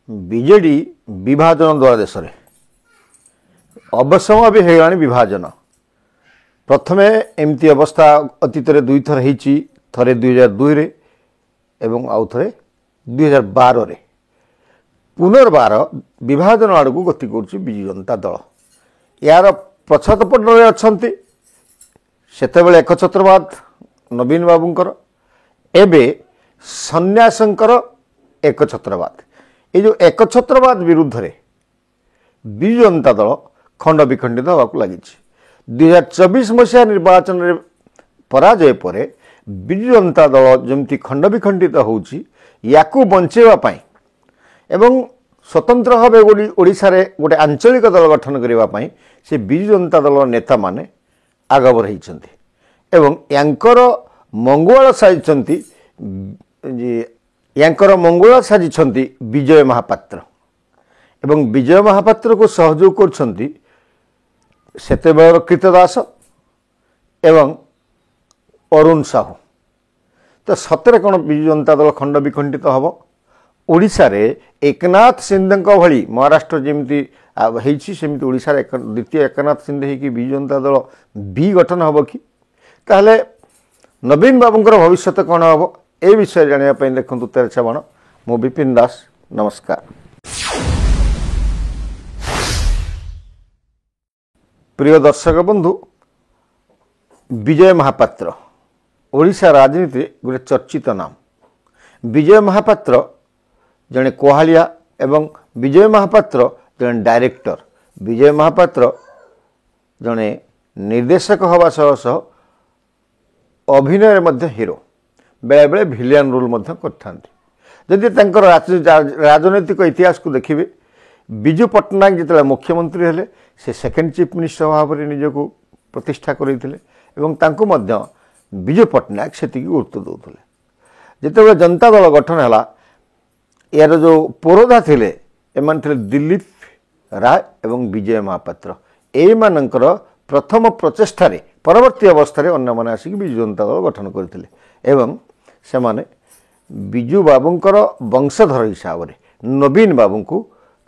BJD ବିଭାଜନ ଦ୍ୱାରା ଦେଶରେ ଅବଶ୍ୟ ବି ହେଇଗଲାଣି ବିଭାଜନ। ପ୍ରଥମେ ଏମିତି ଅବସ୍ଥା ଅତୀତରେ ଦୁଇଥର ହେଇଛି, ଥରେ 2002ରେ ଏବଂ ଆଉ ଥରେ 2012ରେ। ପୁନର୍ବାର ବିଭାଜନ ଆଡ଼କୁ ଗତି କରୁଛି ବିଜୁ ଜନତା ଦଳ। ଏହାର ପଛପଟରେ ଅଛନ୍ତି ସେତେବେଳେ ଏକଛତ୍ରବାଦ ନବୀନ ବାବୁଙ୍କର, ଏବେ ସନ୍ନ୍ୟାସଙ୍କର ଏକଛତ୍ରବାଦ। এই যে একছত্রবাদ বিরুদ্ধে বিজু জনতা দল খণ্ড বিখণ্ডিত হওয়া লাগিছে। 2024 মସିହା ନିର୍ବାଚନରେ ପରାଜୟ ପରେ ବିଜୁ ଜନତା ଦଳ ଯେମିତି ଖଣ୍ଡ ବିଖଣ୍ଡିତ ହେଉଛି, ୟାକୁ ବଞ୍ଚାଇବା ପାଇଁ ଏବଂ ସ୍ୱତନ୍ତ୍ର ଭାବେ ଓଡ଼ିଶାରେ ଗୋଟେ ଆଞ୍ଚଳିକ ଦଳ ଗଠନ କରିବା ପାଇଁ ସେ ବିଜୁ ଜନତା ଦଳର ନେତାମାନେ ଆଗଭର ହେଇଛନ୍ତି ଏବଂ ୟାଙ୍କର ମଙ୍ଗୁଆଳ ସାଜିଛନ୍ତି ବିଜୟ ମହାପାତ୍ର ଏବଂ ବିଜୟ ମହାପାତ୍ରକୁ ସହଯୋଗ କରୁଛନ୍ତି ସେତେବେଳର କୀର୍ତ୍ତଦାସ ଏବଂ ଅରୁଣ ସାହୁ। ତ ସତରେ କ'ଣ ବିଜୁ ଜନତା ଦଳ ଖଣ୍ଡ ବିଖଣ୍ଡିତ ହେବ? ଓଡ଼ିଶାରେ ଏକନାଥ ସିନ୍ଧେଙ୍କ ଭଳି ମହାରାଷ୍ଟ୍ର ଯେମିତି ହେଇଛି ସେମିତି ଓଡ଼ିଶାରେ ଦ୍ୱିତୀୟ ଏକନାଥ ସିନ୍ଧେ ହେଇକି ବିଜୁ ଜନତା ଦଳ ବି ଗଠନ ହେବ କି? ତାହେଲେ ନବୀନ ବାବୁଙ୍କର ଭବିଷ୍ୟତ କ'ଣ ହେବ ଏ ବିଷୟରେ ଜାଣିବା ପାଇଁ ଦେଖନ୍ତୁ ତେରଛା ବାଣ। ମୁଁ ବିପିନ ଦାସ, ନମସ୍କାର। ପ୍ରିୟ ଦର୍ଶକ ବନ୍ଧୁ, ବିଜୟ ମହାପାତ୍ର ଓଡ଼ିଶା ରାଜନୀତିରେ ଗୋଟେ ଚର୍ଚ୍ଚିତ ନାମ। ବିଜୟ ମହାପାତ୍ର ଜଣେ କୋହାଳିଆ ଏବଂ ବିଜୟ ମହାପାତ୍ର ଜଣେ ଡାଇରେକ୍ଟର। ବିଜୟ ମହାପାତ୍ର ଜଣେ ନିର୍ଦ୍ଦେଶକ ହେବା ସହ ସହ ଅଭିନୟରେ ମଧ୍ୟ ହିରୋ, ବେଳେବେଳେ ଭିଲିଆନ୍ ରୋଲ୍ ମଧ୍ୟ କରିଥାନ୍ତି। ଯଦି ତାଙ୍କର ରାଜନୈତିକ ଇତିହାସକୁ ଦେଖିବେ, ବିଜୁ ପଟ୍ଟନାୟକ ଯେତେବେଳେ ମୁଖ୍ୟମନ୍ତ୍ରୀ ହେଲେ ସେ ସେକେଣ୍ଡ ଚିଫ୍ ମିନିଷ୍ଟର ଭାବରେ ନିଜକୁ ପ୍ରତିଷ୍ଠା କରିଥିଲେ ଏବଂ ତାଙ୍କୁ ମଧ୍ୟ ବିଜୁ ପଟ୍ଟନାୟକ ସେତିକି ଗୁରୁତ୍ୱ ଦେଉଥିଲେ। ଯେତେବେଳେ ଜନତା ଦଳ ଗଠନ ହେଲା, ଏହାର ଯେଉଁ ପୁରୋଧା ଥିଲେ ଏମାନେ ଥିଲେ ଦିଲ୍ଲୀପ ରାୟ ଏବଂ ବିଜୟ ମହାପାତ୍ର। ଏଇମାନଙ୍କର ପ୍ରଥମ ପ୍ରଚେଷ୍ଟାରେ ପରବର୍ତ୍ତୀ ଅବସ୍ଥାରେ ଅନ୍ୟମାନେ ଆସିକି ବିଜୁ ଜନତା ଦଳ ଗଠନ କରିଥିଲେ ଏବଂ ସେମାନେ ବିଜୁ ବାବୁଙ୍କର ବଂଶଧର ହିସାବରେ ନବୀନ ବାବୁଙ୍କୁ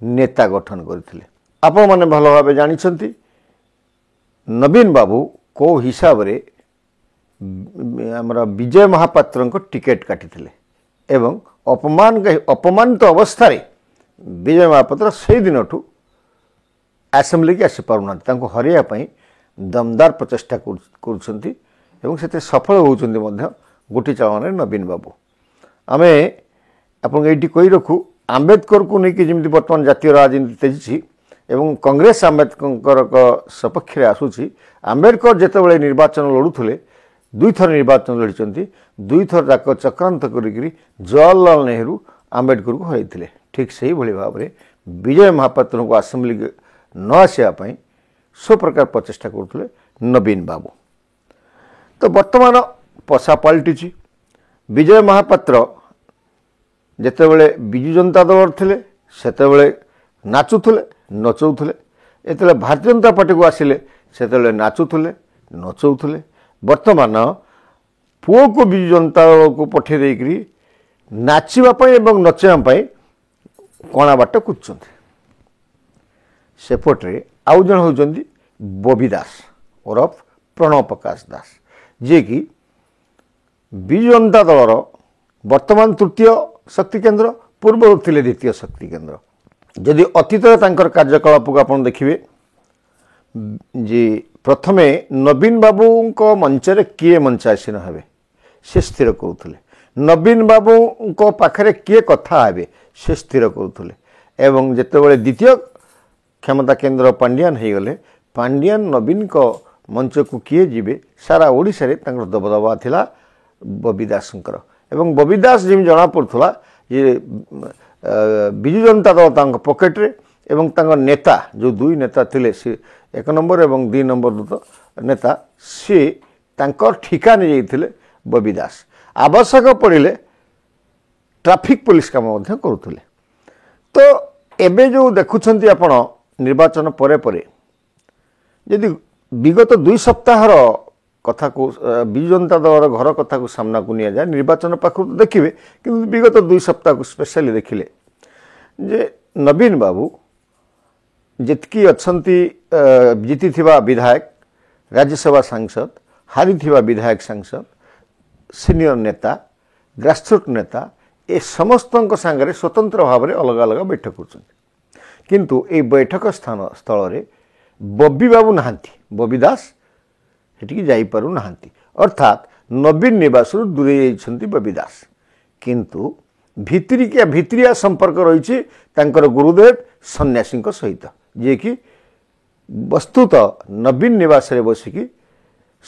ନେତା ଗଠନ କରିଥିଲେ। ଆପଣମାନେ ଭଲ ଭାବେ ଜାଣିଛନ୍ତି ନବୀନ ବାବୁ କେଉଁ ହିସାବରେ ଆମର ବିଜୟ ମହାପାତ୍ରଙ୍କ ଟିକେଟ୍ କାଟିଥିଲେ ଏବଂ ଅପମାନିତ ଅବସ୍ଥାରେ ବିଜୟ ମହାପାତ୍ର ସେଇଦିନଠୁ ଆସେମ୍ବଲିକି ଆସିପାରୁନାହାନ୍ତି। ତାଙ୍କୁ ହରାଇବା ପାଇଁ ଦମଦାର ପ୍ରଚେଷ୍ଟା କରୁଛନ୍ତି ଏବଂ ସେଥିରେ ସଫଳ ହେଉଛନ୍ତି ମଧ୍ୟ ଗୋଟି ଚାଳନାରେ ନବୀନ ବାବୁ। ଆମେ ଆପଣଙ୍କୁ ଏଇଠି କହି ରଖୁ, ଆମ୍ବେଦକରକୁ ନେଇକି ଯେମିତି ବର୍ତ୍ତମାନ ଜାତୀୟ ରାଜନୀତି ତେଜିଛି ଏବଂ କଂଗ୍ରେସ ଆମ୍ବେଦକରଙ୍କ ସପକ୍ଷରେ ଆସୁଛି। ଆମ୍ବେଦକର ଯେତେବେଳେ ନିର୍ବାଚନ ଲଢ଼ୁଥିଲେ, ଦୁଇଥର ନିର୍ବାଚନ ଲଢ଼ିଛନ୍ତି, ଦୁଇଥର ଯାକ ଚକ୍ରାନ୍ତ କରିକିରି ଜବାହରଲାଲ ନେହେରୁ ଆମ୍ବେଦକରକୁ ହରାଇଥିଲେ। ଠିକ୍ ସେହିଭଳି ଭାବରେ ବିଜୟ ମହାପାତ୍ରଙ୍କୁ ଆସେମ୍ବଲି ନ ଆସିବା ପାଇଁ ସବୁପ୍ରକାର ପ୍ରଚେଷ୍ଟା କରୁଥିଲେ ନବୀନ ବାବୁ। ତ ବର୍ତ୍ତମାନ ପଶା ପାଲଟିଛି। ବିଜୟ ମହାପାତ୍ର ଯେତେବେଳେ ବିଜୁ ଜନତା ଦଳର ଥିଲେ ସେତେବେଳେ ନାଚୁଥିଲେ ନଚଉଥିଲେ, ଯେତେବେଳେ ଭାରତୀୟ ଜନତା ପାର୍ଟିକୁ ଆସିଲେ ସେତେବେଳେ ନାଚୁଥିଲେ ନଚଉଥିଲେ। ବର୍ତ୍ତମାନ ପୁଅକୁ ବିଜୁ ଜନତା ଦଳକୁ ପଠାଇ ଦେଇକରି ନାଚିବା ପାଇଁ ଏବଂ ନଚାଇବା ପାଇଁ କଣା ବାଟ କୁଦୁଛନ୍ତି। ସେପଟରେ ଆଉ ଜଣେ ହେଉଛନ୍ତି ବବି ଦାସ ଓରଫ ପ୍ରଣବ ପ୍ରକାଶ ଦାସ, ଯିଏକି ବିଜୁ ଜନତା ଦଳର ବର୍ତ୍ତମାନ ତୃତୀୟ ଶକ୍ତି କେନ୍ଦ୍ର, ପୂର୍ବରୁ ଥିଲେ ଦ୍ୱିତୀୟ ଶକ୍ତି କେନ୍ଦ୍ର। ଯଦି ଅତୀତରେ ତାଙ୍କର କାର୍ଯ୍ୟକଳାପକୁ ଆପଣ ଦେଖିବେ ଯେ ପ୍ରଥମେ ନବୀନ ବାବୁଙ୍କ ମଞ୍ଚରେ କିଏ ମଞ୍ଚାସୀନ ହେବେ ସେ ସ୍ଥିର କରୁଥିଲେ, ନବୀନ ବାବୁଙ୍କ ପାଖରେ କିଏ କଥା ହେବେ ସେ ସ୍ଥିର କରୁଥିଲେ ଏବଂ ଯେତେବେଳେ ଦ୍ୱିତୀୟ କ୍ଷମତା କେନ୍ଦ୍ର ପାଣ୍ଡିଆନ ହେଇଗଲେ, ପାଣ୍ଡିଆନ ନବୀନଙ୍କ ମଞ୍ଚକୁ କିଏ ଯିବେ ସାରା ଓଡ଼ିଶାରେ ତାଙ୍କର ଦବଦବା ଥିଲା ବବି ଦାସଙ୍କର ଏବଂ ବବି ଦାସ ଯେମିତି ଜଣାପଡ଼ୁଥିଲା ଯେ ବିଜୁ ଜନତା ଦଳ ତାଙ୍କ ପକେଟରେ ଏବଂ ତାଙ୍କ ନେତା ଯେଉଁ ଦୁଇ ନେତା ଥିଲେ, ସେ 1 ନମ୍ବର ଏବଂ 2 ନମ୍ବର ନେତା, ସିଏ ତାଙ୍କର ଠିକା ନେଇଯାଇଥିଲେ ବବି ଦାସ। ଆବଶ୍ୟକ ପଡ଼ିଲେ ଟ୍ରାଫିକ୍ ପୋଲିସ କାମ ମଧ୍ୟ କରୁଥିଲେ। ତ ଏବେ ଯେଉଁ ଦେଖୁଛନ୍ତି ଆପଣ ନିର୍ବାଚନ ପରେ ପରେ ଯଦି ବିଗତ 2 ସପ୍ତାହର କଥାକୁ ବିଜୁ ଜନତା ଦଳର ଘର କଥାକୁ ସାମ୍ନାକୁ ନିଆଯାଏ, ନିର୍ବାଚନ ପାଖରୁ ଦେଖିବେ କିନ୍ତୁ ବିଗତ 2 ସପ୍ତାହକୁ ସ୍ପେଶାଲି ଦେଖିଲେ जे नवीन बाबू जितकी अच्छंती जीतीथिबा विधायक राज्यसभा सांसद हारीथिबा विधायक सांसद सीनियर नेता ग्रासरूट नेता ए समस्तଙ୍କ ସାଙ୍ଗରେ स्वतंत्र ଭାବରେ ଅଲଗା ଅଲଗା बैठक କରୁଛନ୍ତି किंतु ए बैठक स्थल रे बबी बाबू नहांती बबी दास सेठी जाई पारु नहांती अर्थात नवीन निवास दूरे जाइछंती बबी दास किंतु भित्रिया संपर्क रही तांकर गुरुदेव सन्यासी सहित जे कि वस्तुत नवीन निवास रे बसिकी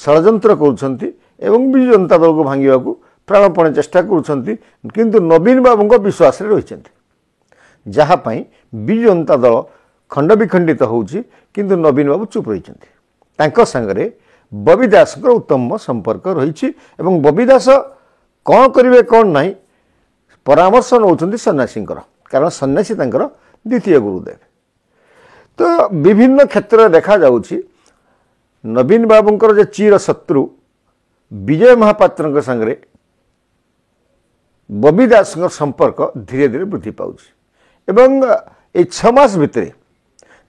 षड्यंत्र करुछंती एवं विजु जनता दल को भांगिबा को प्राणपणे चेष्टा करुछंती किंतु नवीन बाबू विश्वास रे रहिछंती जहाँ पाई विजु जनता दल खंड विखंडित होउची किंतु नवीन बाबू चुप रहिछंती तांको संगरे बबी दास उत्तम संपर्क रही एवं बबी दास कौन करेंगे कौन ना परामर्श नौकरी सन्यासी कारण सन्यासी द्वितीय गुरुदेव तो विभिन्न क्षेत्र में देखा जाउची नवीन बाबूंकर जो चीर शत्रु विजय महापात्र संगे बबी दास संपर्क धीरे धीरे वृद्धि पाउछ एवं ए 6 मास भितर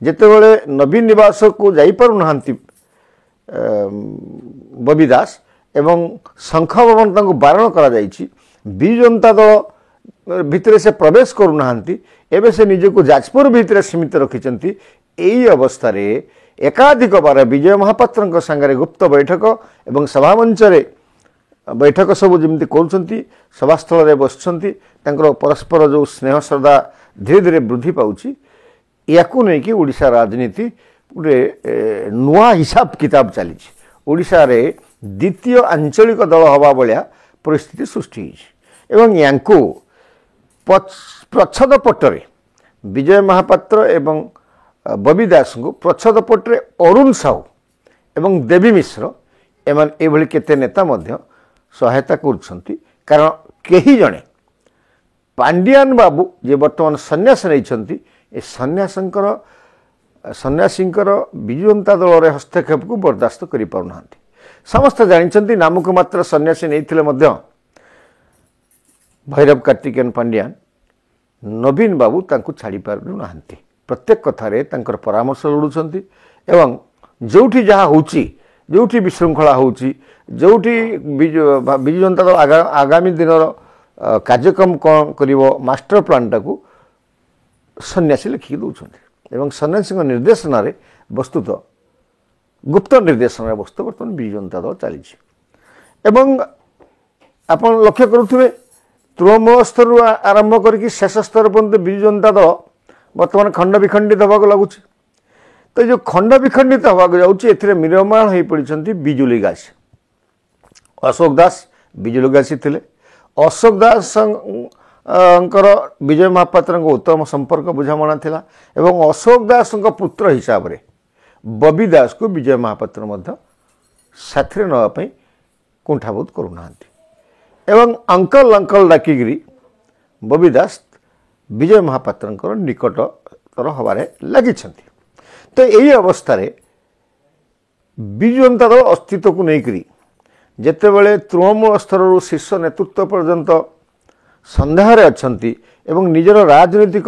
जेतेबेले नवीन निवास को जाई पारु नहांती बबी दास एवं शंख भवन तांको बारण करा जाइछि विजु जनता दल भितर से प्रवेश करू नहांती एबे से निजको जाजपुर भितर सीमित रखिचंती एई अवस्था रे एकाधिक बार विजय महापात्र संगे गुप्त बैठक एवं सभामंच रे बैठक सब जमी करुँच सभास्थल में बसुँच परस्पर जो स्नेह श्रद्धा धीरे धीरे वृद्धि पाँच या ओडिशा राजनीति गोटे नुआ हिसाब किताब चली ओडिशा रे द्वितीय आंचलिक दल हवा भाया परिस्थिति सृष्टि एवं यांकु प्रच्छद पटरे विजय महापात्र एवं बबी दास को प्रच्छद पटरे अरुण साहू एवं देवी मिश्र एवं एभली केते नेता मध्य सहायता करुछंती कारण केही जणे पांडियान बाबू जे वर्तमान सन्यास नहीं ए सन्यासींकर विजु जनता दल हस्तक्षेप को बर्दास्त करि पारु नांती समस्त जानते नामक मात्र सन्यासी नहीं भैरव कार्तिकेयन पांडियान नवीन बाबू तांको छाड़ी पारु नांती प्रत्येक कथारे तांकर परामर्श लोड़ुछंती एवं जोठी जहाँ होची जोठी विशृंखला होची जोठी विजु जनता दल आगामी दिन कार्यक्रम कौन करिवो मास्टर प्लान टाकू सन्यासी लिखिक दौरान एवं सन्यासी निर्देशन वस्तुत गुप्त निर्देशन वस्तु बर्तमान विजु जनता दल चली आप लक्ष्य करुवे तृणमूल स्तर आरंभ करके शेष स्तर पर्यंत विजु जनता दल बर्तमान खंड विखंडित होगा लगुच तो जो खंड विखंडित होगा जाऊँगी मिरमाण हो पड़ती बिजुली गासी अशोक दास बिजुली गासी थे अशोक दास विजय महापात्र उत्तम संपर्क बुझामणा थिला एवं अशोक दास पुत्र हिसाब रे बबी दास को विजय महापात्र साथी नापी कुंठाबोध करूना एवं अंकल डाकिकी बबी दास विजय महापात्र निकटर हबार लगी तो यही अवस्था विजु जनता दल अस्तित्व को लेकर जेतेबेले तृणमूल स्तर शीर्ष नेतृत्व पर्यंत संदेह अच्छी एवं निजर राजनीतिक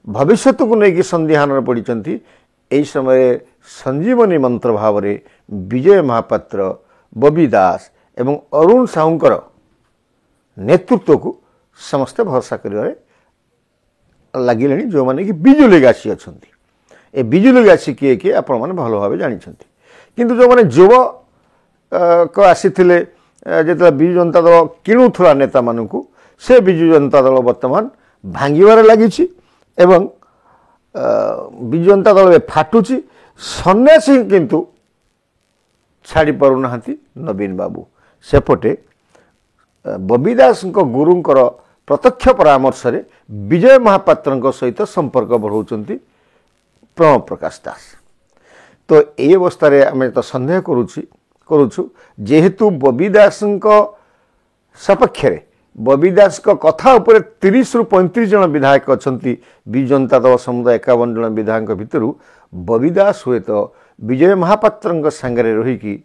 भविष्य को लेकिन संदेहान पड़ती यही समय संजीवनी मंत्र भाव में विजय महापात्र बबी दास एवं अरुण साहूंकर नेतृत्व को समस्ते भरोसा कर लगिले जो मैंने कि बिजुली गासी अच्छा ए बिजुली गासी किए किए आपण मैंने भल भाव जानते किंतु जो मैंने युव आसी जो विजु जनता दल किणुला नेता मानू से विजु जनता दल बर्तमान भांगार लगी एवं विजु जनता दल फाटुची सन्यासी किंतु छाड़ी पारुना नवीन बाबू सेपटे बबी दास गुरुंकर प्रत्यक्ष परामर्श रे विजय महापात्र सहित संपर्क बढ़ाऊँच प्रणव प्रकाश दास तो ये अवस्था आम तो सन्देह करुछु जेहेतु बबी दास सपक्ष बबी दास कथा उपर 30 रु 35 जन विधायक अच्छा विजु जनता दल समुदाय 51 जन विधायक भितर बबी दास हुए तो विजय महापात्र सांगे रहीकि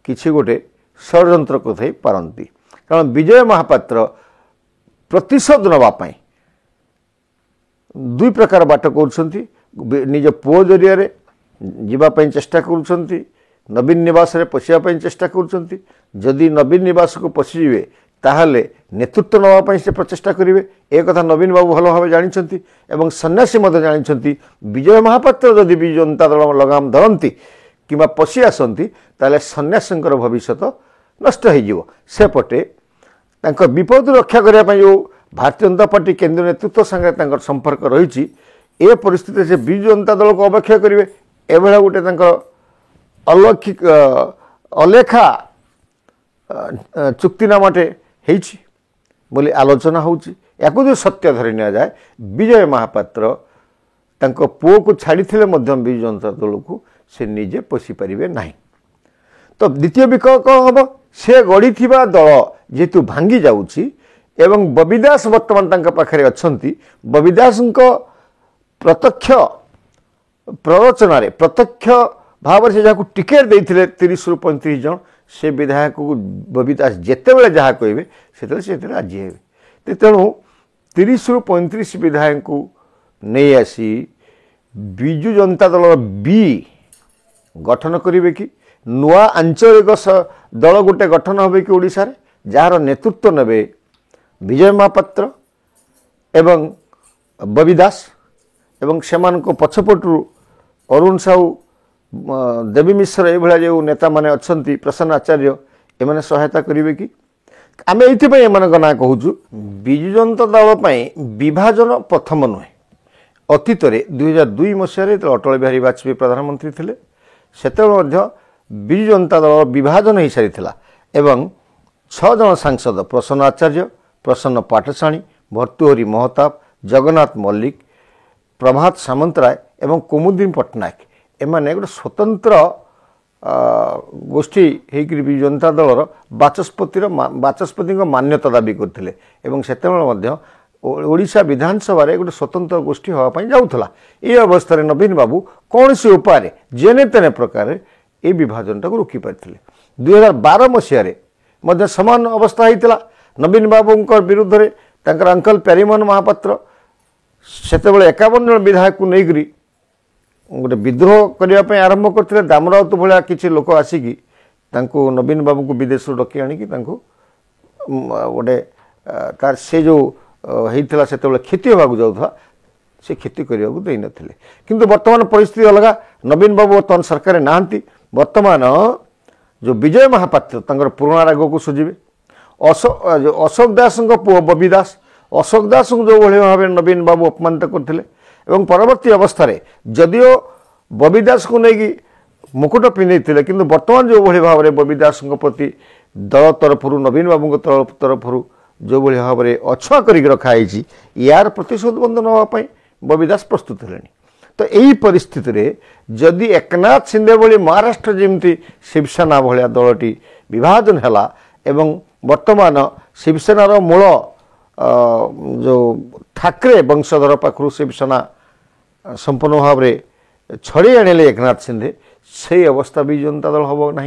किछि गोटे षड्यंत्र कथई पारती कारण विजय महापात्र प्रतिशोध नवापाई दुई प्रकार बाट कर निज पुओ जरिया जीवाई चेष्टा कर नवीन निवास रे पशिया चेष्टा कर जदि नवीन निवास को पशिजे ताहले नेतृत्व नापी से प्रचेषा करेंगे। एक कथा नवीन बाबू भल भाव जानते और सन्यासी जानते विजय महापात्र जदि विजु जनता दल लगाम धरती कि पशि आसती ताले सन्यासी भविष्य नष्ट हो सेपटे विपद रक्षा करने जो भारतीय जनता पार्टी केंद्रीय नेतृत्व संगे संपर्क रही ए परिस्थिति से विजु जनता दल को अवक्षय करेंगे। एभला गोटे अलौकिक अलेखा चुक्तिनामाटे होइछि बोली आलोचना होउछि। याकु जो सत्य धरि न जाए विजय महापात्र तांको पुओ को छाड़ीथिले मध्य विजु जनता दल को से निजे पशि पारिबे नाही। तो द्वितीय विकल्प हम से गढ़ी दल जेतु भांगी जाउछि एवं बबी दास वर्तमान तांका पाखरे अछंती। बबी दास प्रत्यक्ष प्ररोचना प्रत्यक्ष भाव से जहाँ टिकेट देते 30 रु 35 जन से विधायक को बबी दास जिते बड़े जहाँ कहे से राजी हे। तेणु 30 रु 35 विधायक को नहीं आसी विजु जनता दल बी गठन करेंगे कि नुआ आंचलिक दल गोटे गठन हो कि ओडिशा रे जार नेतृत्व नेबे विजय महापात्र एवं बबी दास एवं सेमान को पछपटू अरुण साहू देवी मिश्र ये जो नेता माने अच्छंती प्रसन्न आचार्य एमाने सहायता करेंगे कि आम ये ना कहूँ विजु जनता दल विभाजन प्रथम नुहे। अतीत 2002 मसीह अटल बिहारी वाजपेयी प्रधानमंत्री थे से विजु जनता दल विभाजन हो सारी एवं 6 जन सांसद प्रसन्न आचार्य प्रसन्न पाठशाणी भर्तृहरि महताब जगन्नाथ मल्लिक प्रभात सामंतराय एवं कुमुदीन पट्टनायक एमाने गोटे स्वतंत्र गोष्ठी होकर विजु जनता दलर बाचस्पति मान्यता दाबी करते ओडिशा विधानसभा गोटे स्वतंत्र गोष्ठी हाँपाई जाऊला। ये अवस्था नवीन बाबू कौन सी उपाय जेने तेने प्रकार ये विभाजन टाक रोकी पारे। 2012 मसीह समान अवस्था होता नवीन बाबू विरुद्ध में अंकल प्यारीमोहन महापात्र से 51 जन विधायक को लेकर गोटे विद्रोह करने आरंभ करते दामराउत भाया किसी लोक आसिकी नवीन बाबू को विदेश डकी आणिकी गोटे तार से जो होता से क्षति होगा जाऊला से क्षति करने को देन किंतु वर्तमान परिस्थिति अलग। नवीन बाबू बर्तमान सरकार नहांती वर्तमान जो विजय महापात्र पुराणा राग को सुझे अशोक दास पुओ बबी दास अशोक दास जो भाव नवीन बाबू अपमानित करते परवर्ती अवस्था जदियो बबी दास को लेकिन मुकुट पिंधे किंतु वर्तमान जो भाव में बबी दास प्रति दल तरफ नवीन बाबू तरफ जो भाव में अछुआ कर रखाई यार प्रतिशोध बंधन होगापी बबी दास प्रस्तुत है। तो यही परिस्थिति रे जदि एकनाथ शिंदे भली महाराष्ट्र जमती शिवसेना भाया दलटी विभाजन है एवं वर्तमान शिवसेनार मूल जो ठाकरे वंशधर पाखु शिवसेना संपूर्ण भाव में छड़ी आने एकनाथ शिंदे से अवस्था विजु जनता दल हम ना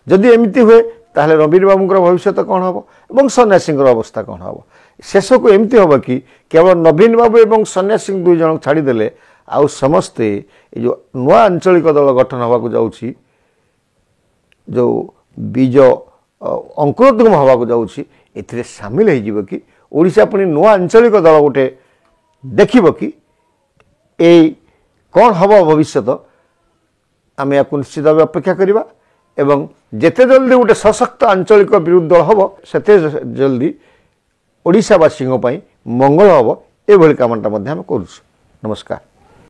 जदि एमती हुए ताहले नवीन बाबू भविष्य कौन हम और सन्यासी अवस्था कौन हम शेष को एमती हम कि केवल नवीन बाबू और सन्यासी 2 जन छाड़देले आउ समस्ते जो नुआ आंचलिक दल गठन होगा जाऊँगी जो बीज अंकुरोद्गम होगा जाऊँगी ए सामिल हो कि ओडिशा पुणी नुआ आंचलिक दल गोटे देखिब कि ए कौन हम भविष्य आम या निश्चित भाव अपेक्षा करवा एवं जेते जल्दी गोटे सशक्त आंचलिक विरोधी दल हम से जल्दी ओडिशावासी मंगल हम ये कामटा करुँ। नमस्कार।